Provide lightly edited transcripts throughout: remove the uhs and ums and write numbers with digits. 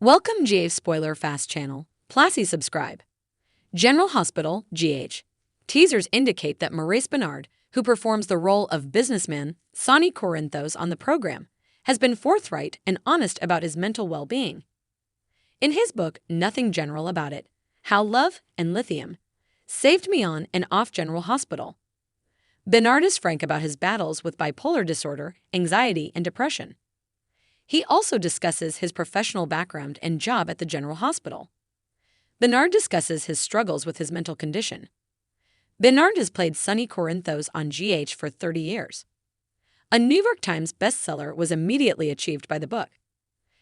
Welcome GH Spoiler Fast Channel. Plassy subscribe. General Hospital, GH. Teasers indicate that Maurice Benard, who performs the role of businessman Sonny Corinthos on the program, has been forthright and honest about his mental well-being. In his book, Nothing General About It, How Love and Lithium Saved Me on and Off General Hospital, Benard is frank about his battles with bipolar disorder, anxiety, and depression. He also discusses his professional background and job at the General Hospital. Benard discusses his struggles with his mental condition. Benard has played Sonny Corinthos on GH for 30 years. A New York Times bestseller was immediately achieved by the book.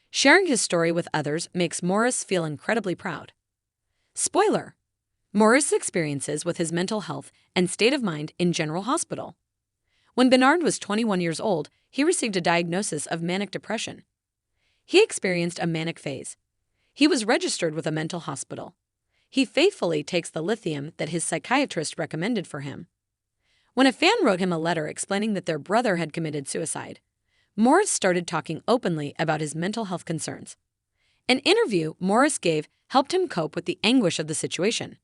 Sharing his story with others makes Maurice feel incredibly proud. Spoiler: Maurice's experiences with his mental health and state of mind in General Hospital. When Benard was 21 years old, he received a diagnosis of manic depression. He experienced a manic phase. He was registered with a mental hospital. He faithfully takes the lithium that his psychiatrist recommended for him. When a fan wrote him a letter explaining that their brother had committed suicide, Maurice started talking openly about his mental health concerns. An interview Maurice gave helped him cope with the anguish of the situation.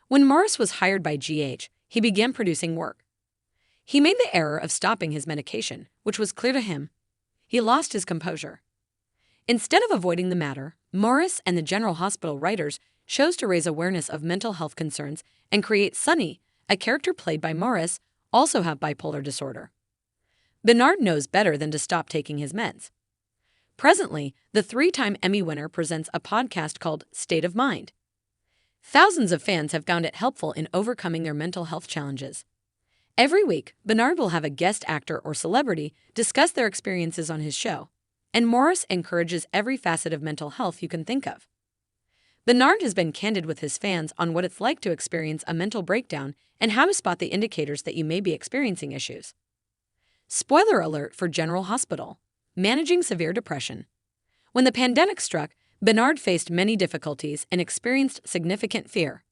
When Maurice was hired by GH, he began producing work. He made the error of stopping his medication, which was clear to him. He lost his composure. Instead of avoiding the matter, Maurice and the General Hospital writers chose to raise awareness of mental health concerns and create Sonny, a character played by Maurice, also have bipolar disorder. Benard knows better than to stop taking his meds. Presently, the 3-time Emmy winner presents a podcast called State of Mind. Thousands of fans have found it helpful in overcoming their mental health challenges. Every week, Benard will have a guest actor or celebrity discuss their experiences on his show, and Maurice encourages every facet of mental health you can think of. Benard has been candid with his fans on what it's like to experience a mental breakdown and how to spot the indicators that you may be experiencing issues. Spoiler alert for General Hospital: Managing Severe Depression. When the pandemic struck, Benard faced many difficulties and experienced significant fear.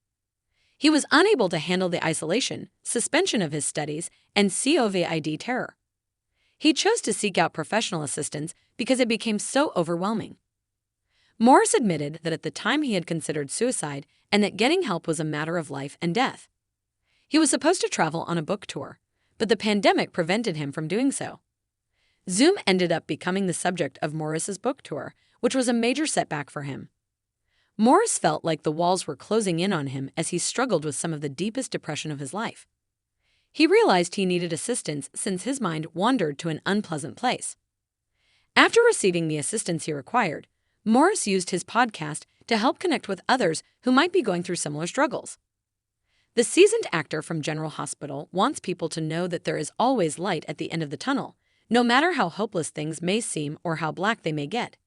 He was unable to handle the isolation, suspension of his studies, and COVID terror. He chose to seek out professional assistance because it became so overwhelming. Maurice admitted that at the time he had considered suicide and that getting help was a matter of life and death. He was supposed to travel on a book tour, but the pandemic prevented him from doing so. Zoom ended up becoming the subject of Maurice's book tour, which was a major setback for him. Maurice felt like the walls were closing in on him as he struggled with some of the deepest depression of his life. He realized he needed assistance since his mind wandered to an unpleasant place. After receiving the assistance he required, Maurice used his podcast to help connect with others who might be going through similar struggles. The seasoned actor from General Hospital wants people to know that there is always light at the end of the tunnel, no matter how hopeless things may seem or how black they may get.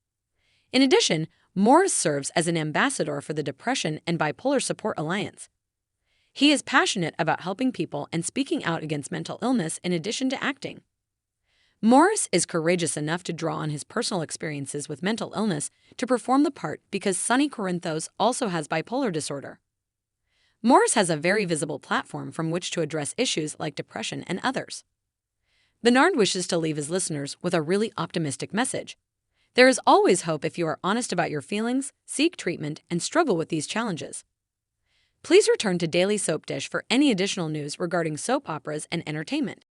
In addition, Maurice serves as an ambassador for the Depression and Bipolar Support Alliance. He is passionate about helping people and speaking out against mental illness in addition to acting. Maurice is courageous enough to draw on his personal experiences with mental illness to perform the part because Sonny Corinthos also has bipolar disorder. Maurice has a very visible platform from which to address issues like depression and others. Benard wishes to leave his listeners with a really optimistic message. There is always hope if you are honest about your feelings, seek treatment, and struggle with these challenges. Please return to Daily Soap Dish for any additional news regarding soap operas and entertainment.